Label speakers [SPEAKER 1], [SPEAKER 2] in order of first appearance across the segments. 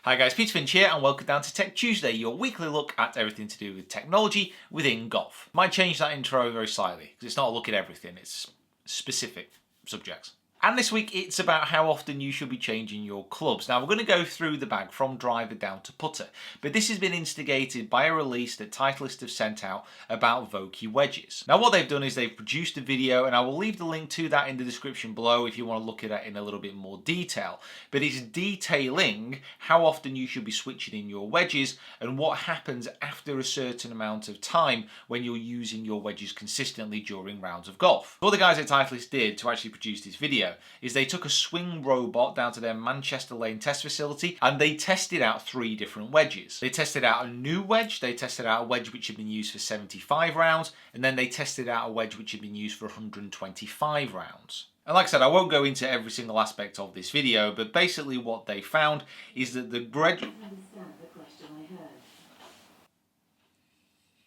[SPEAKER 1] Hi guys, Peter Finch here and welcome down to Tech Tuesday, your weekly look at everything to do with technology within golf. Might change that intro very slightly, because it's not a look at everything, it's specific subjects. And this week it's about how often you should be changing your clubs. Now we're going to go through the bag from driver down to putter, but this has been instigated by a release that Titleist have sent out about Vokey wedges. Now what they've done is they've produced a video, and I will leave the link to that in the description below if you want to look at it in a little bit more detail. But it's detailing how often you should be switching in your wedges and what happens after a certain amount of time when you're using your wedges consistently during rounds of golf. What the guys at Titleist did to actually produce this video is they took a swing robot down to their Manchester Lane test facility and they tested out 3 different wedges. They tested out a new wedge, they tested out a wedge which had been used for 75 rounds, and then they tested out a wedge which had been used for 125 rounds. And like I said, I won't go into every single aspect of this video, but basically what they found is that the wedge...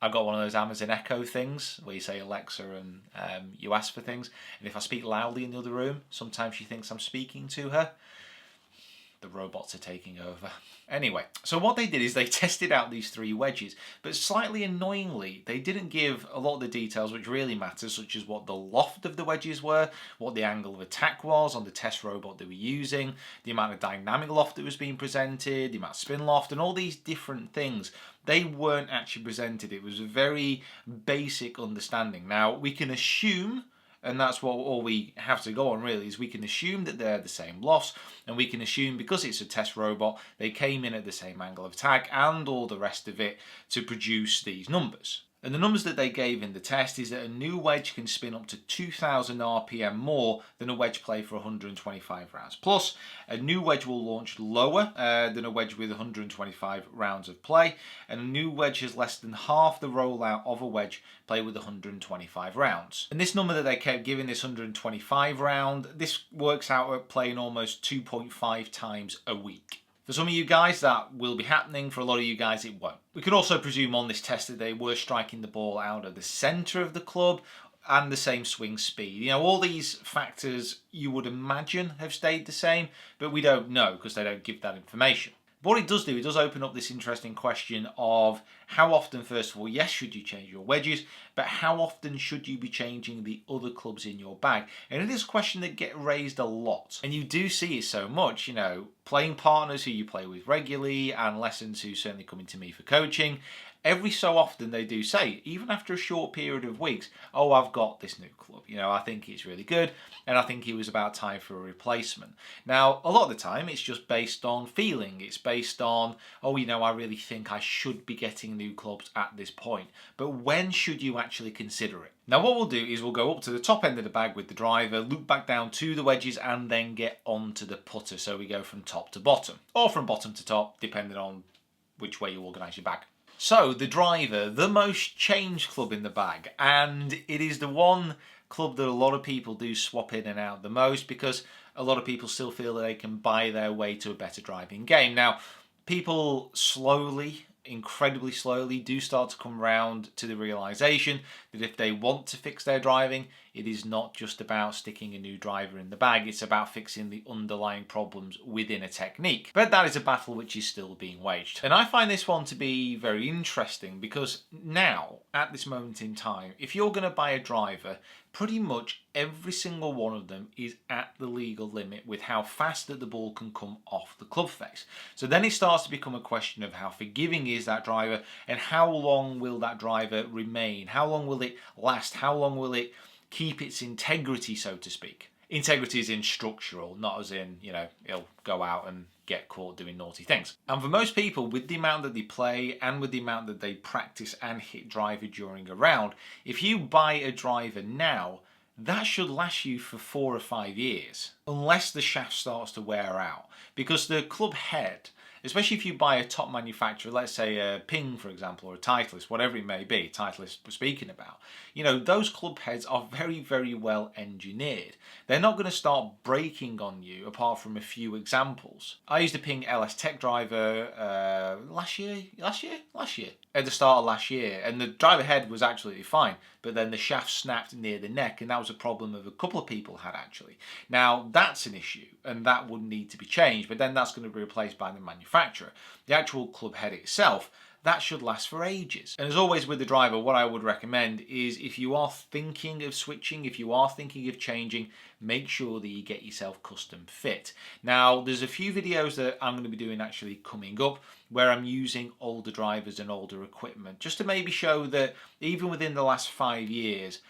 [SPEAKER 1] I've got one of those Amazon Echo things where you say Alexa and you ask for things, and if I speak loudly in the other room, sometimes she thinks I'm speaking to her. The robots are taking over. Anyway, so what they did is they tested out these 3 wedges, but slightly annoyingly, they didn't give a lot of the details which really matter, such as what the loft of the wedges were, what the angle of attack was on the test robot they were using, the amount of dynamic loft that was being presented, the amount of spin loft, and all these different things. They weren't actually presented. It was a very basic understanding. Now, we can assume, and that's what all we have to go on really, is we can assume that they're the same lofts, and we can assume because it's a test robot, they came in at the same angle of attack and all the rest of it to produce these numbers. And the numbers that they gave in the test is that a new wedge can spin up to 2,000 RPM more than a wedge play for 125 rounds. Plus, a new wedge will launch lower than a wedge with 125 rounds of play, and a new wedge has less than half the rollout of a wedge play with 125 rounds. And this number that they kept giving, this 125 round, this works out at playing almost 2.5 times a week. For some of you guys that will be happening, for a lot of you guys it won't. We could also presume on this test that they were striking the ball out of the centre of the club and the same swing speed. You know, all these factors you would imagine have stayed the same, but we don't know because they don't give that information. But what it does do, it does open up this interesting question of how often, first of all, yes, should you change your wedges, but how often should you be changing the other clubs in your bag? And it is a question that gets raised a lot. And you do see it so much, you know, playing partners who you play with regularly and lessons who certainly come into me for coaching. Every so often they do say, even after a short period of weeks, oh, I've got this new club. You know, I think it's really good, and I think it was about time for a replacement. Now, a lot of the time, it's just based on feeling. It's based on, oh, you know, I really think I should be getting new clubs at this point. But when should you actually consider it? Now, what we'll do is we'll go up to the top end of the bag with the driver, loop back down to the wedges, and then get onto the putter. So we go from top to bottom, or from bottom to top, depending on which way you organise your bag. So, the driver, the most changed club in the bag, and it is the one club that a lot of people do swap in and out the most because a lot of people still feel that they can buy their way to a better driving game. Now, people slowly, incredibly slowly, do start to come round to the realisation that if they want to fix their driving, it is not just about sticking a new driver in the bag, it's about fixing the underlying problems within a technique. But that is a battle which is still being waged. And I find this one to be very interesting because now, at this moment in time, if you're going to buy a driver, pretty much every single one of them is at the legal limit with how fast that the ball can come off the club face. So then it starts to become a question of how forgiving is that driver and how long will that driver remain? How long will it last? How long will it keep its integrity, so to speak? Integrity is in structural, not as in, you know, it'll go out and get caught doing naughty things. And for most people, with the amount that they play and with the amount that they practice and hit driver during a round, if you buy a driver now, that should last you for 4 or 5 years, unless the shaft starts to wear out. Because the club head, especially if you buy a top manufacturer, let's say a Ping, for example, or a Titleist, whatever it may be, Titleist we're speaking about, you know, those club heads are very, very well engineered. They're not going to start breaking on you apart from a few examples. I used a Ping LS Tech driver last year, at the start of last year, and the driver head was absolutely fine, but then the shaft snapped near the neck, and that was a problem that a couple of people had actually. Now, that's an issue, and that would need to be changed, but then that's going to be replaced by the manufacturer. manufacturer. The actual club head itself, that should last for ages. And as always with the driver, what I would recommend is if you are thinking of switching, if you are thinking of changing, make sure that you get yourself custom fit. Now, there's a few videos that I'm going to be doing actually coming up where I'm using older drivers and older equipment just to maybe show that even within the last 5 years,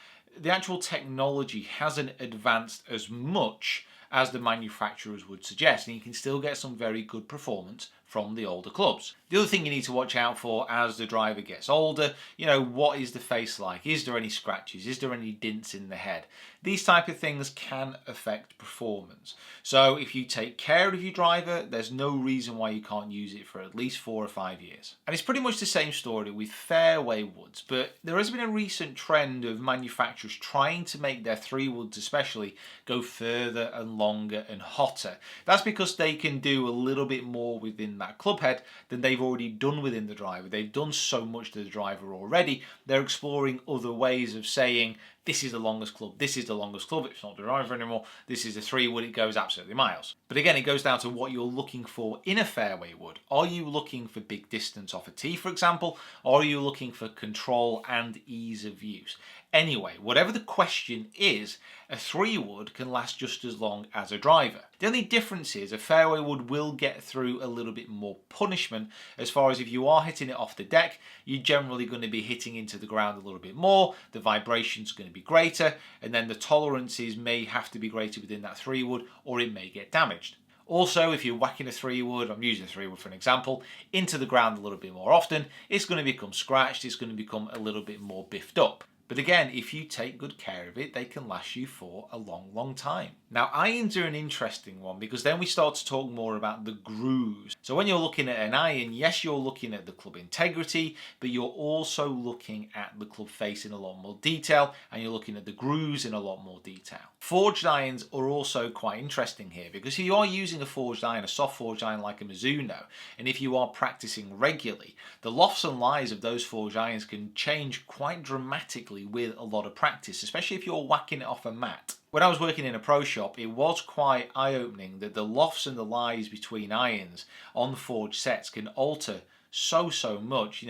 [SPEAKER 1] the actual technology hasn't advanced as much as the manufacturers would suggest, and you can still get some very good performance from the older clubs. The other thing you need to watch out for as the driver gets older, what is the face like? Is there any scratches? Is there any dints in the head? These type of things can affect performance. So if you take care of your driver, there's no reason why you can't use it for at least 4 or 5 years. And it's pretty much the same story with Fairway Woods, but there has been a recent trend of manufacturers trying to make their 3 woods especially go further and longer and hotter. That's because they can do a little bit more within that club head than they've already done within the driver. They've done so much to the driver already. They're exploring other ways of saying, this is the longest club, this is the longest club, it's not the driver anymore, this is a 3 wood, it goes absolutely miles. But again, it goes down to what you're looking for in a fairway wood. Are you looking for big distance off a tee, for example, or are you looking for control and ease of use? Anyway, whatever the question is, a 3 wood can last just as long as a driver. The only difference is a fairway wood will get through a little bit more punishment as far as if you are hitting it off the deck, you're generally going to be hitting into the ground a little bit more, the vibration's going to be greater, and then the tolerances may have to be greater within that 3 wood or it may get damaged. Also, if you're whacking a 3 wood, I'm using a 3 wood for an example, into the ground a little bit more often, it's going to become scratched, it's going to become a little bit more biffed up. But again, if you take good care of it, they can last you for a long, long time. Now, irons are an interesting one because then we start to talk more about the grooves. So when you're looking at an iron, yes, you're looking at the club integrity, but you're also looking at the club face in a lot more detail, and you're looking at the grooves in a lot more detail. Forged irons are also quite interesting here because if you are using a forged iron, a soft forged iron like a Mizuno, and if you are practicing regularly, the lofts and lies of those forged irons can change quite dramatically with a lot of practice, especially if you're whacking it off a mat. When I was working in a pro shop, it was quite eye-opening that the lofts and the lies between irons on forged sets can alter so much.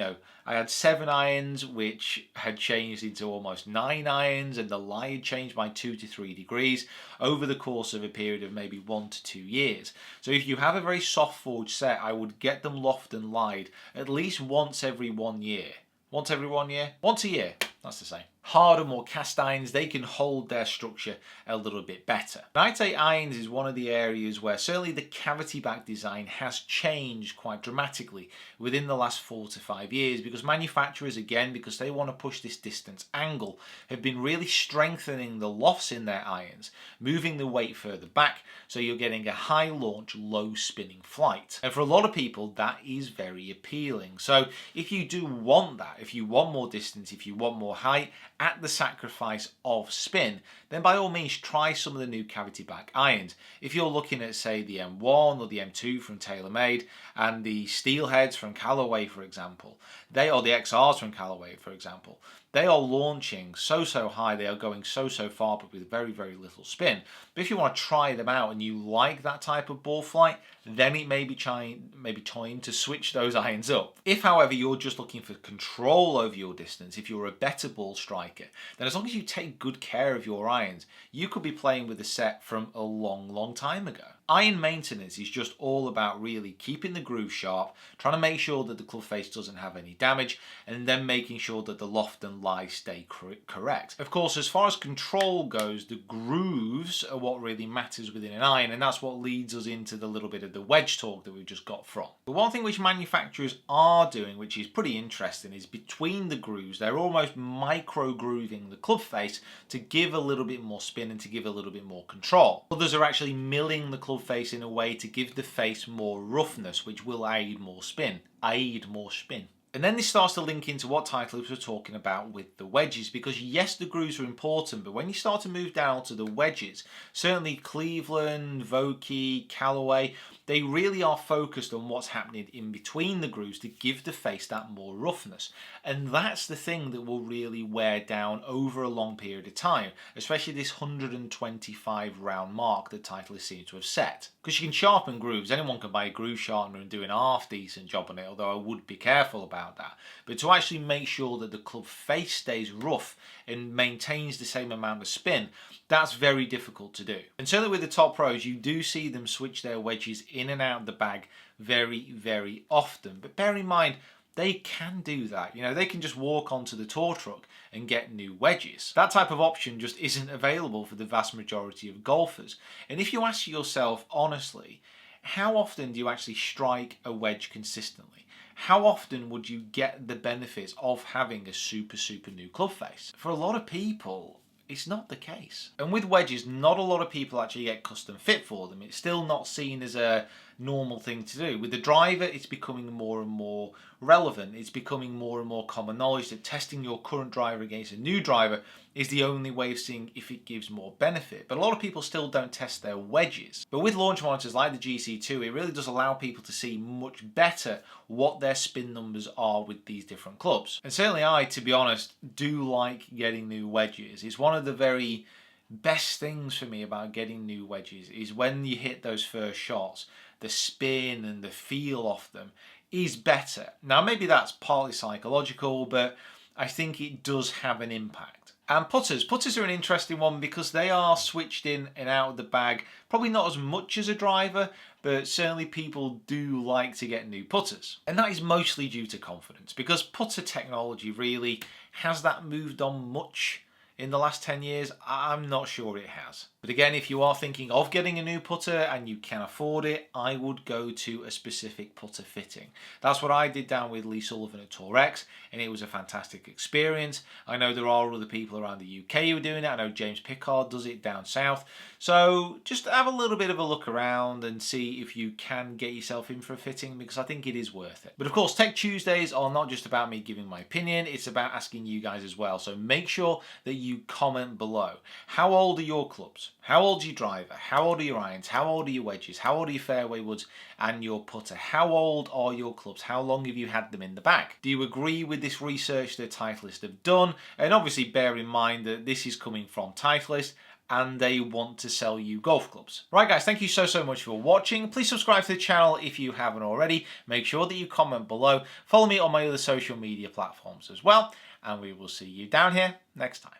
[SPEAKER 1] I had 7 irons which had changed into almost 9 irons, and the lie had changed by 2 to 3 degrees over the course of a period of maybe 1 to 2 years. So if you have a very soft forged set, I would get them loft and lied at least once every 1 year. Once every 1 year? Once a year, that's the same. Harder, more cast irons, they can hold their structure a little bit better. And I'd say irons is one of the areas where certainly the cavity back design has changed quite dramatically within the last 4 to 5 years, because manufacturers, again, because they want to push this distance angle, have been really strengthening the lofts in their irons, moving the weight further back, so you're getting a high launch, low spinning flight. And for a lot of people, that is very appealing. So if you do want that, if you want more distance, if you want more height, at the sacrifice of spin, then by all means try some of the new cavity back irons. If you're looking at, say, the M1 or the M2 from TaylorMade and the Steelheads from Callaway, for example, or the XRs from Callaway, for example, they are launching so high, they are going so far, but with very little spin. But if you want to try them out and you like that type of ball flight, then it may be time to switch those irons up. If, however, you're just looking for control over your distance, if you're a better ball striker, then as long as you take good care of your irons, you could be playing with a set from a long time ago. Iron maintenance is just all about really keeping the groove sharp, trying to make sure that the club face doesn't have any damage, and then making sure that the loft and lie stay correct. Of course, as far as control goes, the grooves are what really matters within an iron, and that's what leads us into the little bit of the wedge talk that we've just got from. But one thing which manufacturers are doing, which is pretty interesting, is between the grooves, they're almost micro grooving the club face to give a little bit more spin and to give a little bit more control. Others are actually milling the club face in a way to give the face more roughness, which will aid more spin. And then this starts to link into what Titleist were talking about with the wedges, because yes, the grooves are important, but when you start to move down to the wedges, certainly Cleveland, Vokey, Callaway, they really are focused on what's happening in between the grooves to give the face that more roughness. And that's the thing that will really wear down over a long period of time, especially this 125 round mark that Titleist seems to have set. Because you can sharpen grooves, anyone can buy a groove sharpener and do an half decent job on it, although I would be careful about that. But to actually make sure that the club face stays rough and maintains the same amount of spin, that's very difficult to do. And certainly with the top pros, you do see them switch their wedges in and out of the bag very, very often. But bear in mind, they can do that. You know, they can just walk onto the tour truck and get new wedges. That type of option just isn't available for the vast majority of golfers. And if you ask yourself honestly, how often do you actually strike a wedge consistently? How often would you get the benefits of having a super new club face? For a lot of people, it's not the case. And with wedges, not a lot of people actually get custom fit for them. It's still not seen as a normal thing to do. With the driver, it's becoming more and more relevant. It's becoming more and more common knowledge that testing your current driver against a new driver is the only way of seeing if it gives more benefit. But a lot of people still don't test their wedges. But with launch monitors like the GC2, it really does allow people to see much better what their spin numbers are with these different clubs. And certainly I, to be honest, do like getting new wedges. It's one of the very best things for me about getting new wedges is when you hit those first shots, the spin and the feel of them is better. Now maybe that's partly psychological, but I think it does have an impact. And putters. Putters are an interesting one because they are switched in and out of the bag, probably not as much as a driver, but certainly people do like to get new putters. And that is mostly due to confidence, because putter technology really, has that moved on much in the last 10 years? I'm not sure it has. But again, if you are thinking of getting a new putter and you can afford it, I would go to a specific putter fitting. That's what I did down with Lee Sullivan at Tour X, and it was a fantastic experience. I know there are other people around the UK who are doing it. I know James Pickard does it down south. So just have a little bit of a look around and see if you can get yourself in for a fitting, because I think it is worth it. But of course, Tech Tuesdays are not just about me giving my opinion, it's about asking you guys as well. So make sure that you comment below. How old are your clubs? How old's your driver? How old are your irons? How old are your wedges? How old are your fairway woods and your putter? How old are your clubs? How long have you had them in the bag? Do you agree with this research that Titleist have done? And obviously bear in mind that this is coming from Titleist and they want to sell you golf clubs. Right guys, thank you so much for watching. Please subscribe to the channel if you haven't already. Make sure that you comment below. Follow me on my other social media platforms as well. And we will see you down here next time.